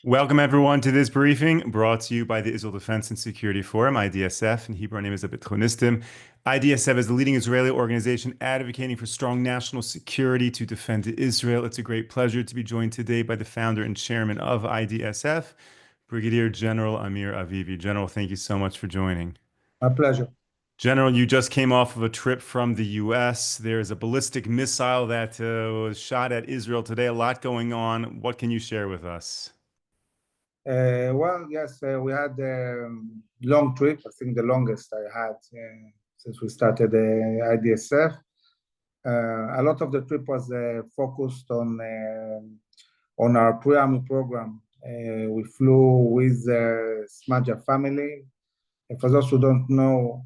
Welcome, everyone, to this briefing brought to you by the Israel Defense and Security Forum, IDSF. In Hebrew, our name is Abitchonistim. IDSF is the leading Israeli organization advocating for strong national security to defend Israel. It's a great pleasure to be joined today by the founder and chairman of IDSF, Brigadier General Amir Avivi. General, thank you so much for joining. My pleasure. General, you just came off of a trip from the US. There's a ballistic missile that was shot at Israel today. A lot going on. What can you share with us? Yes, we had a long trip. I think the longest I had since we started the IDSF. A lot of the trip was focused on our pre-army program. We flew with the Smaja family. And for those who don't know,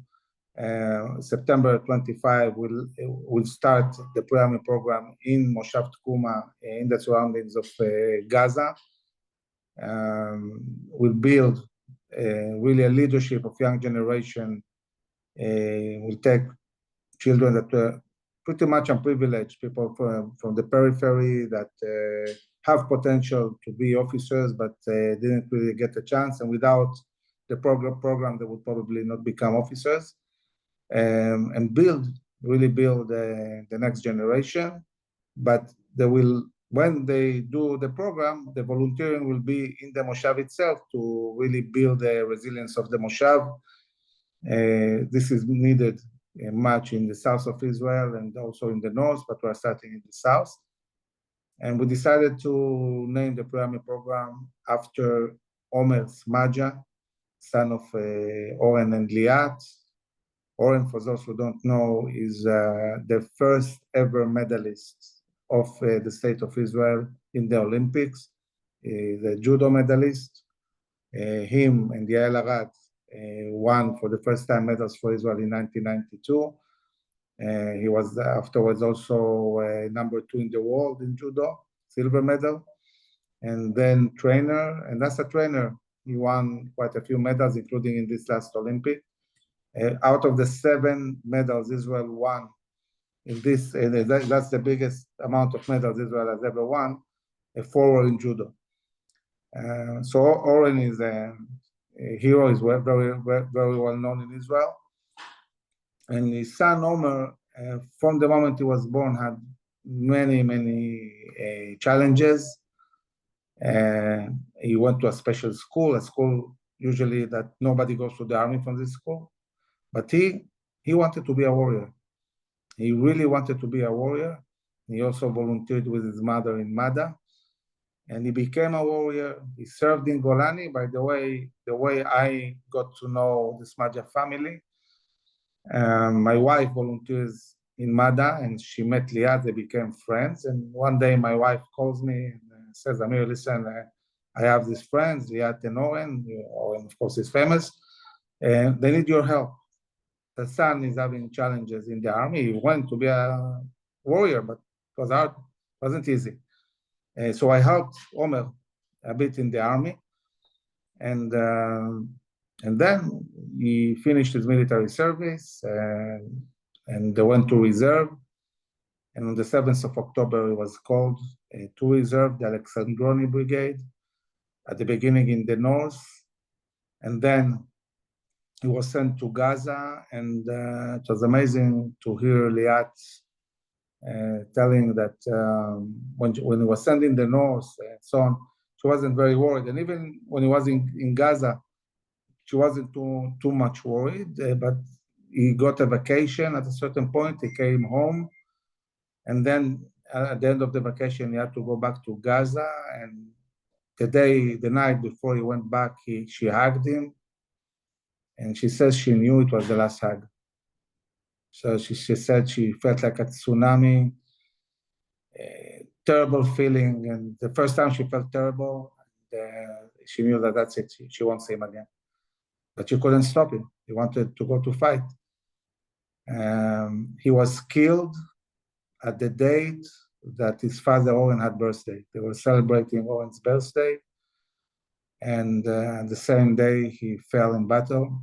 September 25 we'll start the pre-army program in Moshav Tekuma in the surroundings of Gaza. We'll build really a leadership of young generation. We'll take children that are pretty much unprivileged, people from the periphery that have potential to be officers, but didn't really get a chance. And without the program, they would probably not become officers. And really build the next generation. But they will, when they do the program, the volunteering will be in the Moshav itself to really build the resilience of the Moshav. This is needed much in the south of Israel and also in the north, but we're starting in the south. And we decided to name the pre-army program after Omer Smaja, son of Oren and Liat. Oren, for those who don't know, is the first ever medalist of the state of Israel in the Olympics. The judo medalist. Him and Yael Arad won for the first time medals for Israel in 1992. He was afterwards also number 2 in the world in judo, silver medal. And then trainer, and as a trainer, he won quite a few medals, including in this last Olympic. Out of the 7 medals Israel won in this, that's the biggest amount of medals Israel has ever won, 4 were in judo. So Oren is a hero, is very well known in Israel. And his son Omer, from the moment he was born, had many challenges. He went to a special school, a school usually that nobody goes to the army from this school. But he wanted to be a warrior. He really wanted to be a warrior. He also volunteered with his mother in Mada. And he became a warrior. He served in Golani. By the way I got to know the Smaja family, my wife volunteers in Mada, and she met Liat. They became friends. And one day my wife calls me and says, Amir, listen, I have these friends, Liat and Oren. Oren, of course, is famous. And they need your help. The son is having challenges in the army. He wanted to be a warrior, but it was hard, it wasn't easy. So I helped Omer a bit in the army. And then he finished his military service and they went to reserve. And on the 7th of October, he was called to reserve, the Alexandroni Brigade, at the beginning in the north. And then he was sent to Gaza, and it was amazing to hear Liat telling that when he was sent in the north and so on, she wasn't very worried. And even when he was in Gaza, she wasn't too much worried, but he got a vacation at a certain point. He came home, and then at the end of the vacation, he had to go back to Gaza. And the night before he went back, she hugged him. And she says she knew it was the last hug. So she said she felt like a tsunami, terrible feeling. And the first time she felt terrible, she knew that that's it. She won't see him again. But she couldn't stop him. He wanted to go to fight. He was killed at the date that his father Oren had birthday. They were celebrating Oren's birthday. And the same day he fell in battle.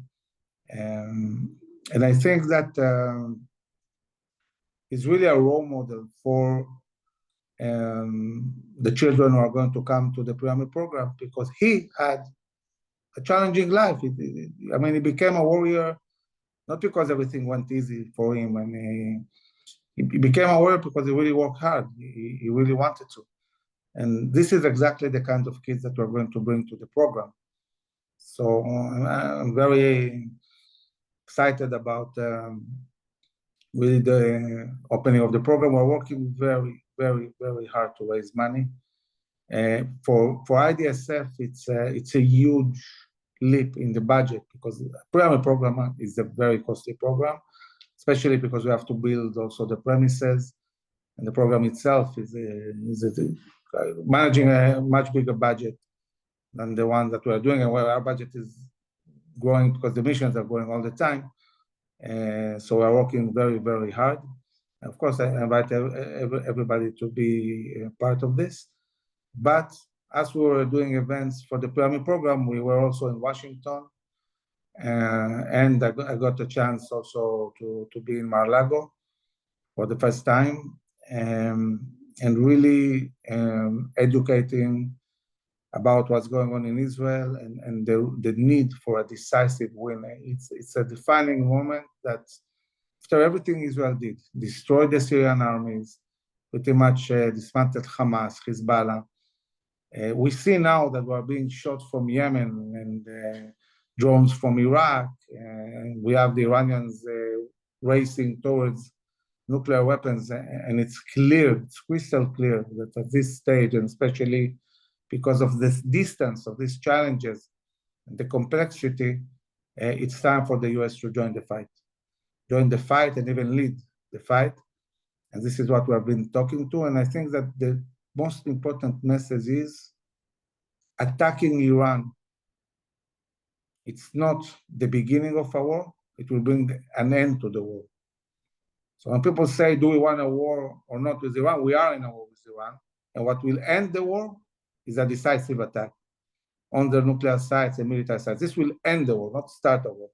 And I think that he's really a role model for the children who are going to come to the pre-army program, because he had a challenging life. I mean, he became a warrior not because everything went easy for him, and he became a warrior because he really worked hard. He really wanted to. And this is exactly the kind of kids that we're going to bring to the program. So I'm very excited about really the opening of the program. We're working very, very, very hard to raise money. For IDSF, it's a huge leap in the budget, because the pre-army program is a very costly program, especially because we have to build also the premises, and the program itself is managing a much bigger budget than the one that we are doing, and where our budget is growing because the missions are growing all the time. So we're working very, very hard. Of course, I invite everybody to be part of this. But as we were doing events for the pre-army program, we were also in Washington, and I got a chance also to be in Mar-a-Lago for the first time, and really educating about what's going on in Israel, and the need for a decisive win. It's a defining moment that after everything Israel did, destroyed the Syrian armies, pretty much dismantled Hamas, Hezbollah. We see now that we're being shot from Yemen and drones from Iraq. We have the Iranians racing towards nuclear weapons, and it's clear, it's crystal clear that at this stage, and especially because of this distance of these challenges and the complexity, it's time for the US to join the fight and even lead the fight. And this is what we have been talking to. And I think that the most important message is attacking Iran. It's not the beginning of a war. It will bring an end to the war. So when people say, do we want a war or not with Iran? We are in a war with Iran. And what will end the war is a decisive attack on the nuclear sites and military sites. This will end the war, not start a war.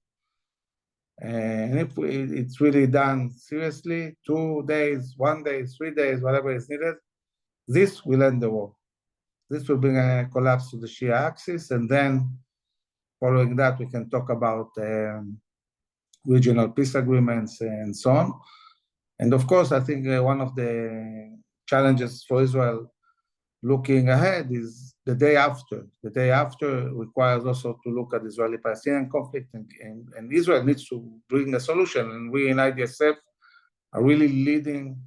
And if it's really done seriously, 2 days, 1 day, 3 days, whatever is needed, this will end the war. This will bring a collapse to the Shia axis, and then following that, we can talk about regional peace agreements and so on. And of course, I think one of the challenges for Israel looking ahead is the day after. The day after requires also to look at the Israeli-Palestinian conflict, and Israel needs to bring a solution. And we in IDSF are really leading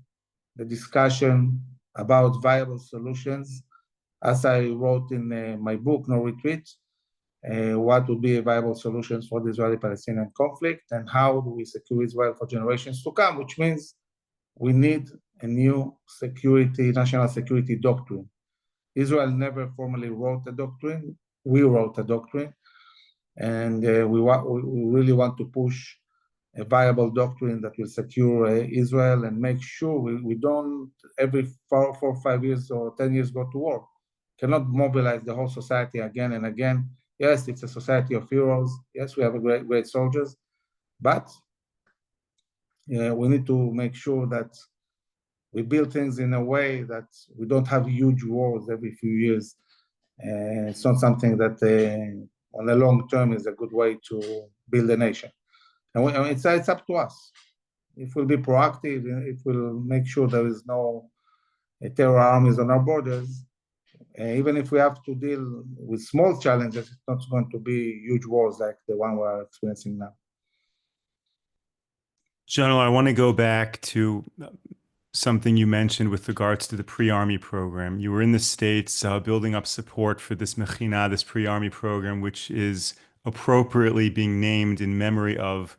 the discussion about viable solutions. As I wrote in my book, No Retreat, what would be a viable solutions for the Israeli-Palestinian conflict, and how do we secure Israel for generations to come, which means we need a new national security doctrine. Israel never formally wrote a doctrine. We wrote a doctrine, and we really want to push a viable doctrine that will secure Israel and make sure we don't every 4 or 5 years or 10 years go to war. Cannot mobilize the whole society again and again. Yes, it's a society of heroes. Yes, we have a great soldiers, but we need to make sure that we build things in a way that we don't have huge wars every few years. It's not something that on the long term is a good way to build a nation. And it's up to us. If we'll be proactive, if we'll make sure there is no terror armies on our borders, even if we have to deal with small challenges, it's not going to be huge wars like the one we're experiencing now. General, I want to go back to something you mentioned with regards to the pre-army program. You were in the States building up support for this mechina, this pre-army program, which is appropriately being named in memory of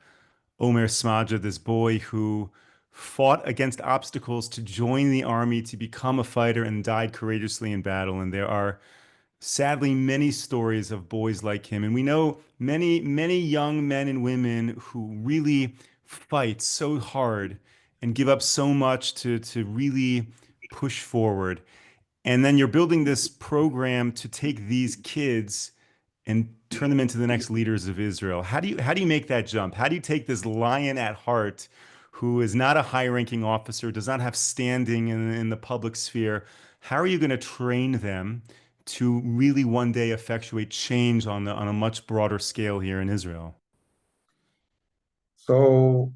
Omer Smadja, this boy who fought against obstacles to join the army, to become a fighter, and died courageously in battle. And there are sadly many stories of boys like him. And we know many, many young men and women who really fight so hard and give up so much to really push forward. And then you're building this program to take these kids and turn them into the next leaders of Israel. How do you make that jump? How do you take this lion at heart who is not a high-ranking officer, does not have standing in the public sphere, how are you going to train them to really one day effectuate change on a much broader scale here in Israel? So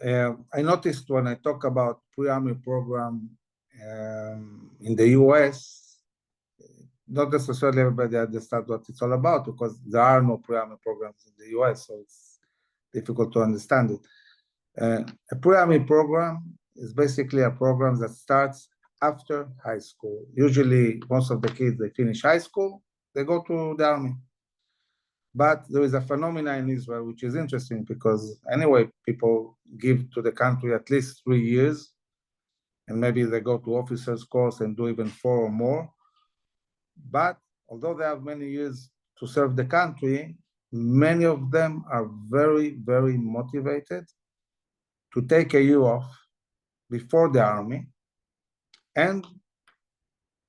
I noticed when I talk about pre-army program in the US, not necessarily everybody understands what it's all about because there are no pre-army programs in the US, so it's difficult to understand it. A pre-army program is basically a program that starts after high school. Usually, most of the kids, they finish high school, they go to the army. But there is a phenomenon in Israel which is interesting because anyway, people give to the country at least 3 years, and maybe they go to officers' course and do even 4 or more. But although they have many years to serve the country, many of them are very, very motivated to take a year off before the army and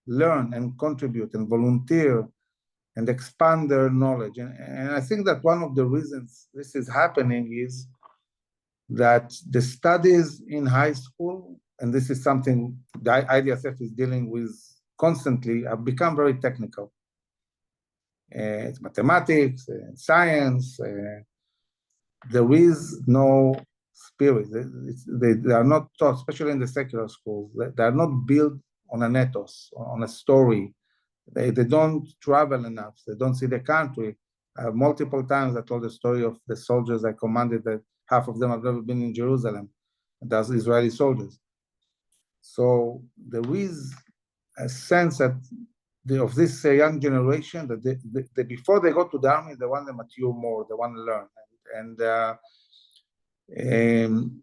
learn and contribute and volunteer and expand their knowledge. And I think that one of the reasons this is happening is that the studies in high school, and this is something the IDSF is dealing with constantly, have become very technical. It's mathematics, science. There is no spirit. They are not taught, especially in the secular schools. They are not built on an ethos, on a story. They don't travel enough. They don't see the country. Multiple times I told the story of the soldiers I commanded that half of them have never been in Jerusalem. That's Israeli soldiers. So there is a sense that of this young generation that they, before they go to the army, they want to mature more, they want to learn. And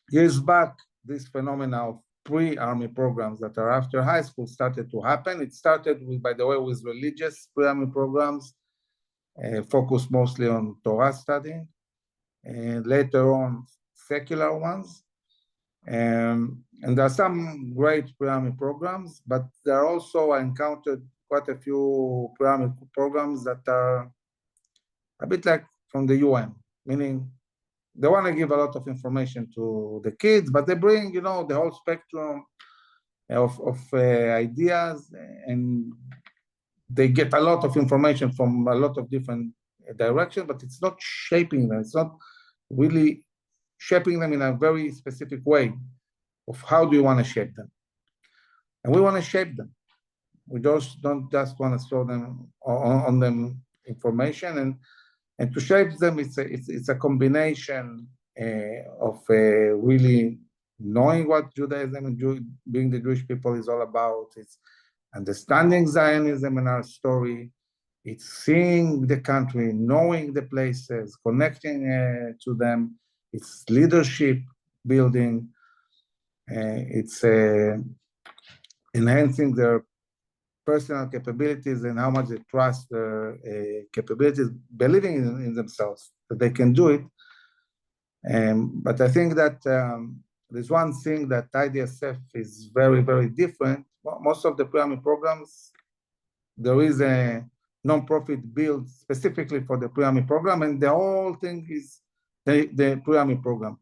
years back, this phenomena of pre-army programs that are after high school started to happen. It started with, by the way, with religious pre-army programs, focused mostly on Torah studying, and later on secular ones. And there are some great pre-army programs, but there are also, I encountered quite a few pre-army programs that are a bit like from the UN, meaning they want to give a lot of information to the kids, but they bring, the whole spectrum of ideas, and they get a lot of information from a lot of different directions, but it's not shaping them. It's not really shaping them in a very specific way of how do you want to shape them. And we want to shape them. We just don't just want to throw them on them information, and to shape them, it's a combination of really knowing what Judaism and being the Jewish people is all about. It's understanding Zionism and our story. It's seeing the country, knowing the places, connecting to them. It's leadership building. It's enhancing their personal capabilities and how much they trust their capabilities, believing in themselves that they can do it. But I think that there's one thing that IDSF is very, very different. Most of the pre-army programs, there is a non-profit built specifically for the pre-army program, and the whole thing is the pre-army program.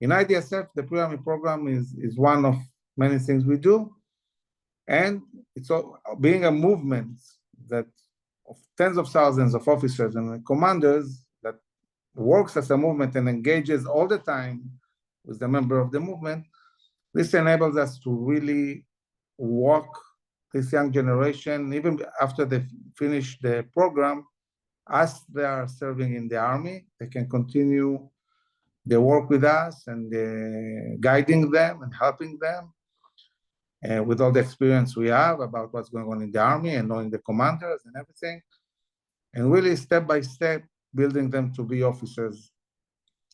In IDSF, the pre-army program is one of many things we do. And it's being a movement that of tens of thousands of officers and commanders that works as a movement and engages all the time with the member of the movement. This enables us to really walk this young generation, even after they finish the program, as they are serving in the army, they can continue their work with us and guiding them and helping them. With all the experience we have about what's going on in the army and knowing the commanders and everything, and really step by step building them to be officers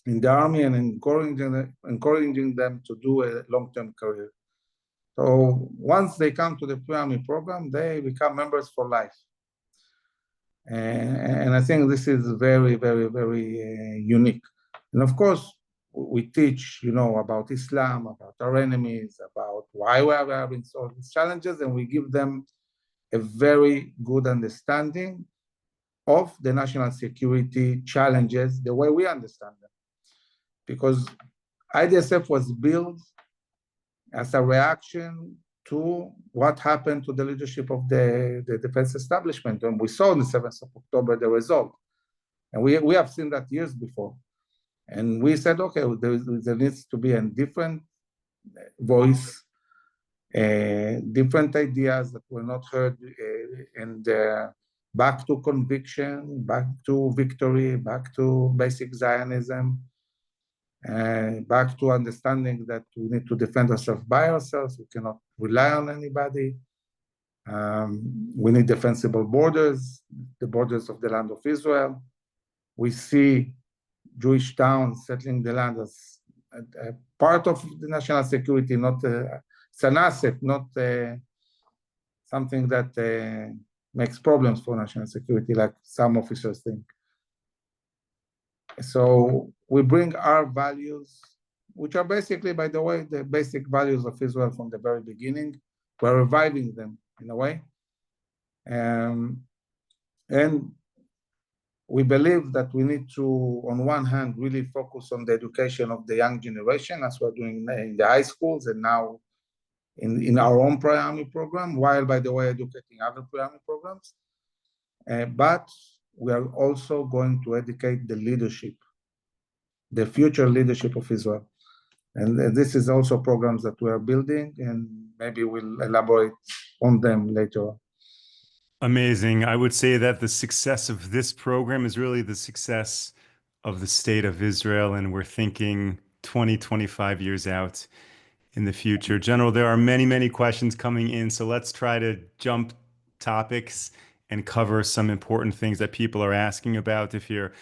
in the army and encouraging them to do a long-term career. So once they come to the pre-army program, they become members for life. And I think this is very, very, very unique. And of course, we teach, about Islam, about our enemies, about why we are having all these challenges, and we give them a very good understanding of the national security challenges, the way we understand them. Because IDSF was built as a reaction to what happened to the leadership of the defense establishment. And we saw on the 7th of October the result. And we have seen that years before. And we said, okay, there needs to be a different voice, different ideas that were not heard, and back to conviction, back to victory, back to basic Zionism, back to understanding that we need to defend ourselves by ourselves. We cannot rely on anybody. We need defensible borders, the borders of the land of Israel. We see Jewish towns settling the land as a part of the national security, not it's an asset, not something that makes problems for national security, like some officers think. So we bring our values, which are basically, by the way, the basic values of Israel from the very beginning. We're reviving them in a way. And we believe that we need to, on one hand, really focus on the education of the young generation, as we're doing in the high schools and now in our own pre-army program, while, by the way, educating other pre-army programs. But we are also going to educate the leadership, the future leadership of Israel. And this is also programs that we are building, and maybe we'll elaborate on them later on. Amazing. I would say that the success of this program is really the success of the state of Israel, and we're thinking 20, 25 years out in the future. General, there are many, many questions coming in, so let's try to jump topics and cover some important things that people are asking about. If you're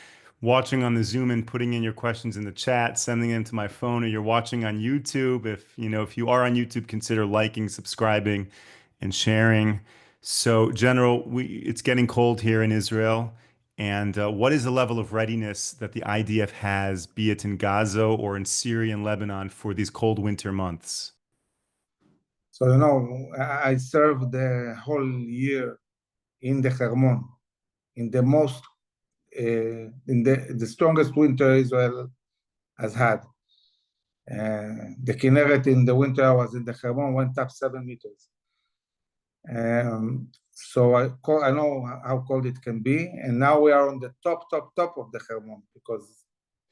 watching on the Zoom and putting in your questions in the chat, sending them to my phone, or you're watching on YouTube, if you are on YouTube, consider liking, subscribing, and sharing. So, General, it's getting cold here in Israel. And what is the level of readiness that the IDF has, be it in Gaza or in Syria and Lebanon, for these cold winter months? So, I served the whole year in the Hermon, in the most, in the strongest winter Israel has had. The Kinneret in the winter I was in the Hermon went up 7 meters. So I know how cold it can be, and now we are on the top of the Hermon because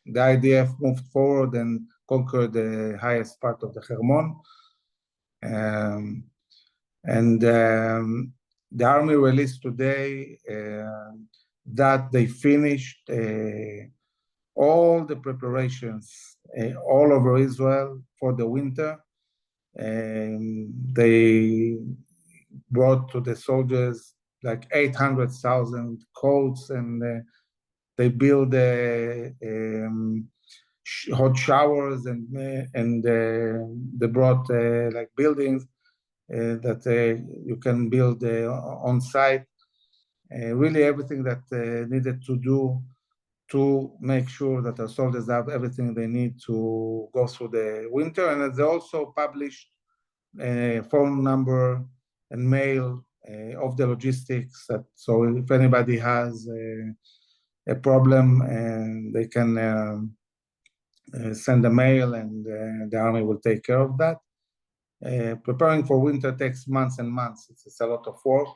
the IDF moved forward and conquered the highest part of the Hermon. The army released today that they finished all the preparations all over Israel for the winter. They brought to the soldiers like 800,000 coats, and they build hot showers, and they brought like buildings that you can build on site. Really everything that needed to do to make sure that our soldiers have everything they need to go through the winter. And they also published a phone number and mail of the logistics. So if anybody has a problem, and they can send a mail, and the army will take care of that. Preparing for winter takes months and months. It's a lot of work.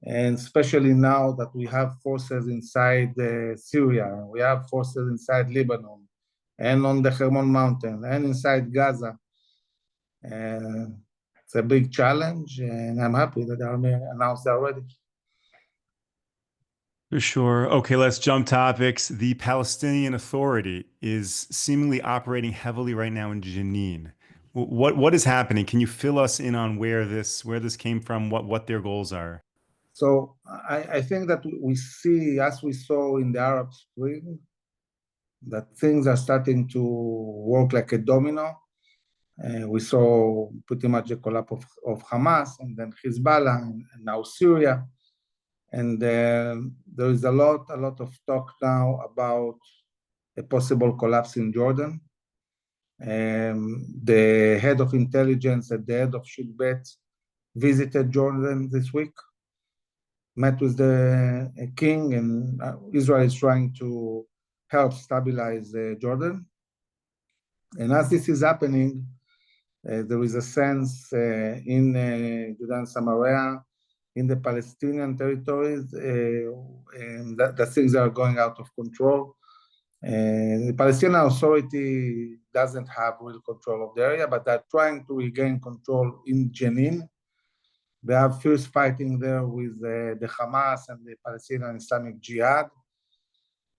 And especially now that we have forces inside Syria, we have forces inside Lebanon, and on the Hermon Mountain, and inside Gaza. It's a big challenge, and I'm happy that the army announced they're ready. For sure. Okay, let's jump topics. The Palestinian Authority is seemingly operating heavily right now in Jenin. What is happening? Can you fill us in on where this came from, what their goals are? So I think that we see, as we saw in the Arab Spring, that things are starting to work like a domino. We saw pretty much the collapse of Hamas, and then Hezbollah, and now Syria. And there is a lot of talk now about a possible collapse in Jordan. The head of intelligence and the head of Shin Bet visited Jordan this week, met with the king, and Israel is trying to help stabilize Jordan. And as this is happening, there is a sense in Judea and Samaria, in the Palestinian territories, that things are going out of control. The Palestinian Authority doesn't have real control of the area, but they're trying to regain control in Jenin. They have fierce fighting there with the Hamas and the Palestinian Islamic Jihad.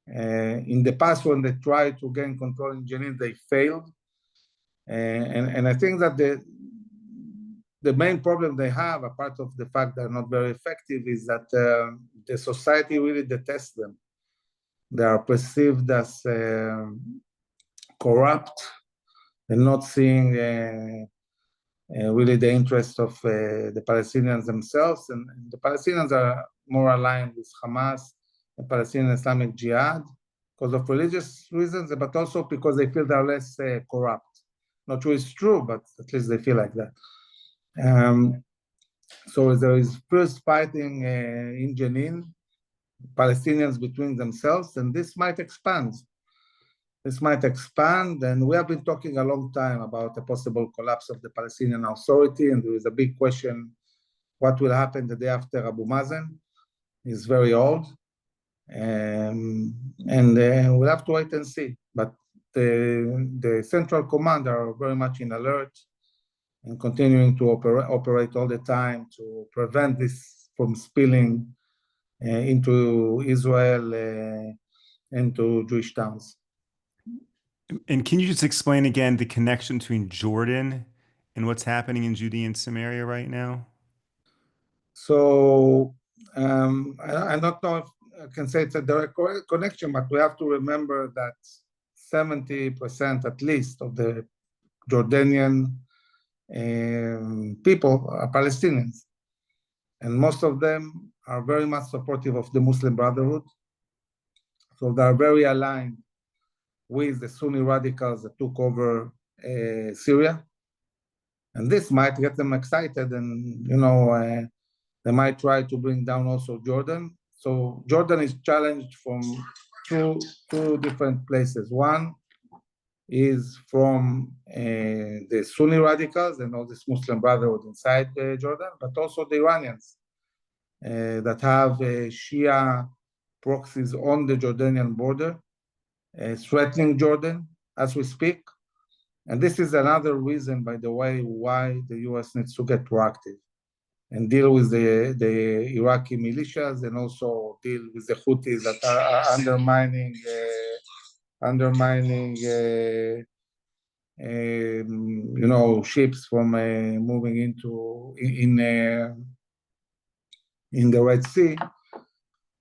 In the past, when they tried to gain control in Jenin, they failed. And I think that the main problem they have, apart of the fact they're not very effective, is that the society really detests them. They are perceived as corrupt and not seeing really the interest of the Palestinians themselves. And the Palestinians are more aligned with Hamas and Palestinian Islamic Jihad because of religious reasons, but also because they feel they're less corrupt. Not sure it's true, but at least they feel like that. So there is first fighting in Jenin, Palestinians between themselves, and this might expand. This might expand, and we have been talking a long time about the possible collapse of the Palestinian Authority, and there is a big question, what will happen the day after Abu Mazen? He's very old, and we'll have to wait and see. But the Central Command are very much in alert and continuing to operate all the time to prevent this from spilling into Israel and to Jewish towns. And can you just explain again the connection between Jordan and what's happening in Judea and Samaria right now? So I don't know if I can say it's a direct connection, but we have to remember that 70% at least of the Jordanian people are Palestinians. And most of them are very much supportive of the Muslim Brotherhood. So they are very aligned with the Sunni radicals that took over Syria. And this might get them excited, and they might try to bring down also Jordan. So Jordan is challenged from two different places. One is from the Sunni radicals and all this Muslim Brotherhood inside Jordan, but also the Iranians that have Shia proxies on the Jordanian border, threatening Jordan as we speak. And this is another reason, by the way, why the US needs to get proactive and deal with the Iraqi militias and also deal with the Houthis that are undermining ships from moving in the Red Sea.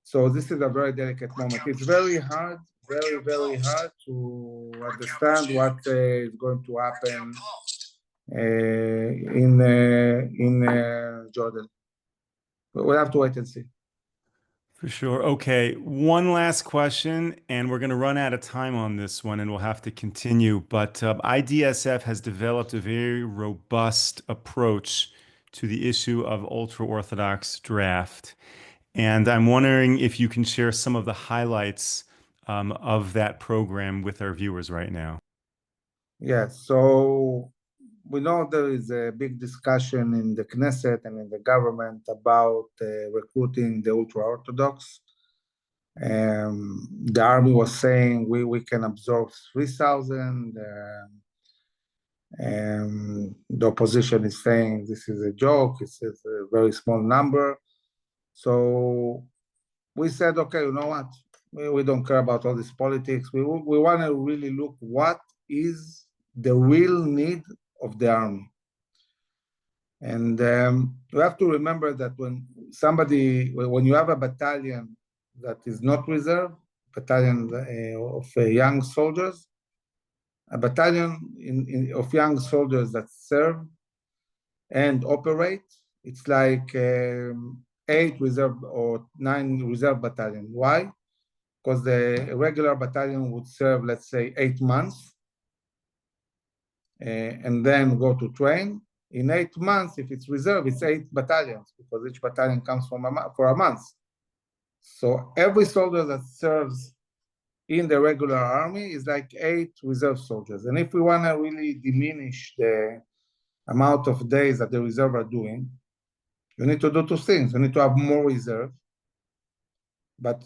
So this is a very delicate moment. It's very hard, very hard to understand what is going to happen in Jordan. But we'll have to wait and see. For sure. Okay, one last question, and we're going to run out of time on this one, and we'll have to continue. But IDSF has developed a very robust approach to the issue of ultra-orthodox draft. And I'm wondering if you can share some of the highlights of that program with our viewers right now. Yes, so we know there is a big discussion in the Knesset and in the government about recruiting the ultra-orthodox. The army was saying we can absorb 3,000. The opposition is saying this is a joke, it's a very small number. So we said, okay, you know what? We don't care about all this politics. We want to really look what is the real need of the army. And you have to remember that when you have a battalion that is not reserve, battalion of young soldiers, a battalion of young soldiers that serve and operate, it's like 8 reserve or 9 reserve battalion. Why? Because the regular battalion would serve, let's say, 8 months and then go to train. In 8 months, if it's reserve, it's 8 battalions because each battalion comes for a month. So every soldier that serves in the regular army is like 8 reserve soldiers. And if we want to really diminish the amount of days that the reserve are doing, you need to do two things. You need to have more reserve, but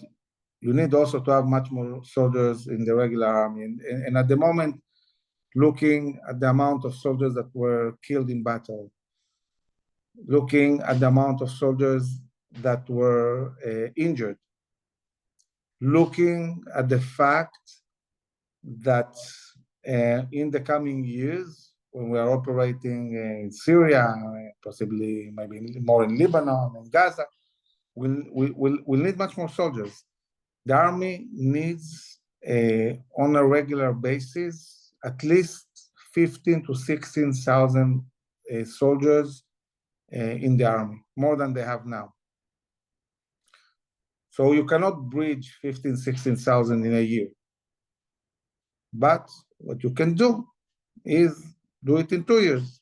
you need also to have much more soldiers in the regular army. And at the moment, looking at the amount of soldiers that were killed in battle, looking at the amount of soldiers that were injured, looking at the fact that in the coming years, when we are operating in Syria, possibly maybe more in Lebanon and Gaza, we'll need much more soldiers. The army needs, on a regular basis, at least 15 to 16,000 soldiers in the army, more than they have now. So you cannot bridge 15, 16,000 in a year. But what you can do is do it in 2 years.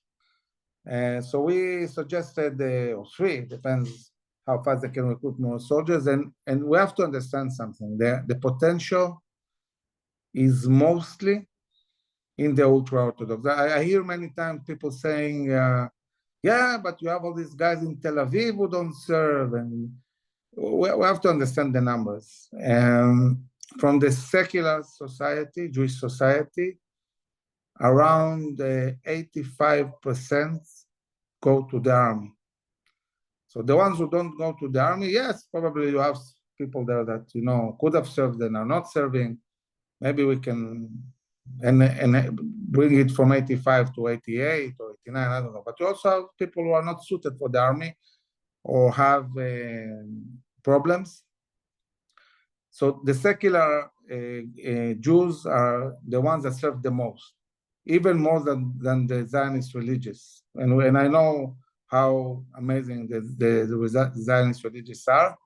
So we suggested, or 3, depends how fast they can recruit more soldiers. And we have to understand something. The potential is mostly in the ultra-orthodox. I hear many times people saying, yeah, but you have all these guys in Tel Aviv who don't serve. And we have to understand the numbers. From the secular society, Jewish society, around 85% go to the army. So the ones who don't go to the army, yes, probably you have people there that, you know, could have served and are not serving. Maybe we can and bring it from 85 to 88 or 89, I don't know. But you also have people who are not suited for the army or have problems. So the secular Jews are the ones that serve the most, even more than the Zionist religious. And I know how amazing the Zionist religious are.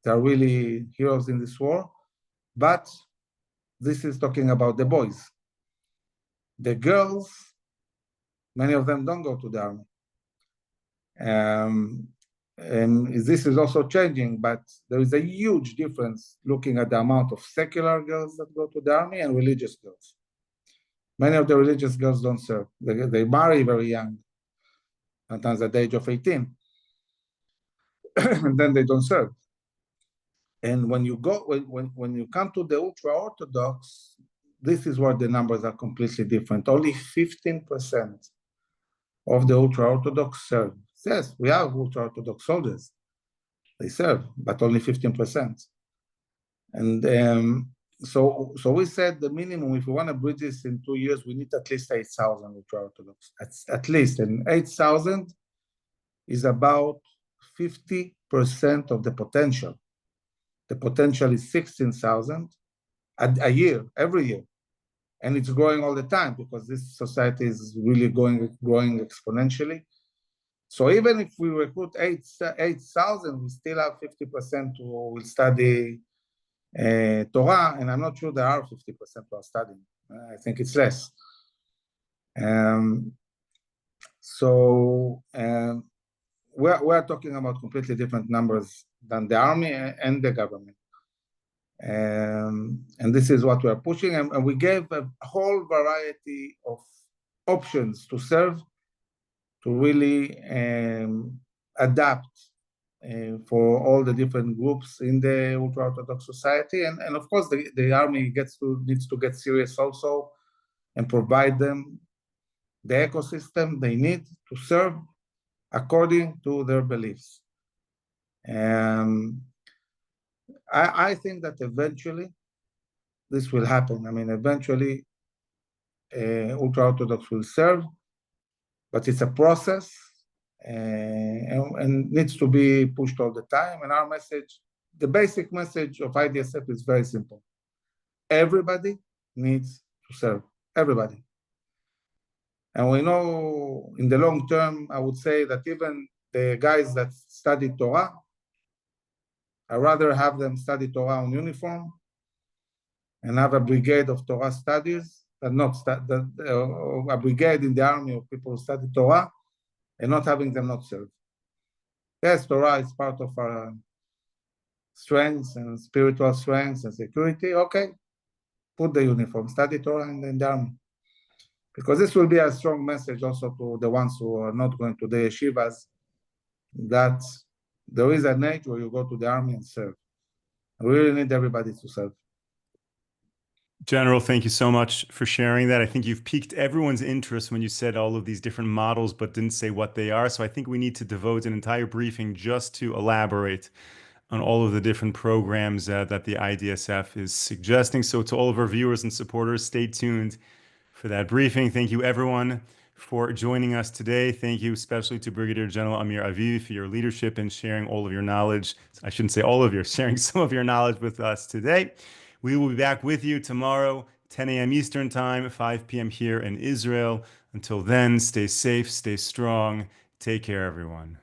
They are really heroes in this war. But this is talking about the boys. The girls, many of them don't go to the army. And this is also changing, but there is a huge difference looking at the amount of secular girls that go to the army and religious girls. Many of the religious girls don't serve. They marry very young, sometimes at the age of 18, and then they don't serve. And when you come to the ultra-orthodox, this is where the numbers are completely different. Only 15% of the ultra-orthodox serve. Yes, we have ultra-orthodox soldiers. They serve, but only 15%. And so we said the minimum, if we want to bridge this in 2 years, we need at least 8,000 ultra-orthodox, at least. And 8,000 is about 50% of the potential. The potential is 16,000 a year, every year. And it's growing all the time because this society is really growing exponentially. So even if we recruit 8,000, we still have 50% who will study Torah, and I'm not sure there are 50% who are studying. I think it's less. So we're talking about completely different numbers than the army and the government. And this is what we're pushing. And we gave a whole variety of options to serve, to really adapt for all the different groups in the ultra-Orthodox society. And of course, the army needs to get serious also and provide them the ecosystem they need to serve according to their beliefs. I think that eventually this will happen. I mean, eventually ultra-Orthodox will serve, but it's a process and needs to be pushed all the time. And our message, the basic message of IDSF is very simple. Everybody needs to serve, everybody. And we know in the long term, I would say that even the guys that study Torah, I'd rather have them study Torah on uniform and have a brigade of Torah studies, a brigade in the army of people who study Torah, and not having them not serve. Yes, Torah is part of our strengths and spiritual strengths and security, okay, put the uniform, study Torah in the army. Because this will be a strong message also to the ones who are not going to the yeshivas, that there is an age where you go to the army and serve. We really need everybody to serve. General, thank you so much for sharing that. I think you've piqued everyone's interest when you said all of these different models, but didn't say what they are. So I think we need to devote an entire briefing just to elaborate on all of the different programs that the IDSF is suggesting. So to all of our viewers and supporters, stay tuned for that briefing. Thank you, everyone, for joining us today. Thank you especially to Brigadier General Amir Avivi for your leadership and sharing all of your knowledge. I shouldn't say all of your, sharing some of your knowledge with us today. We will be back with you tomorrow, 10 a.m. Eastern Time, 5 p.m. here in Israel. Until then, stay safe, stay strong. Take care, everyone.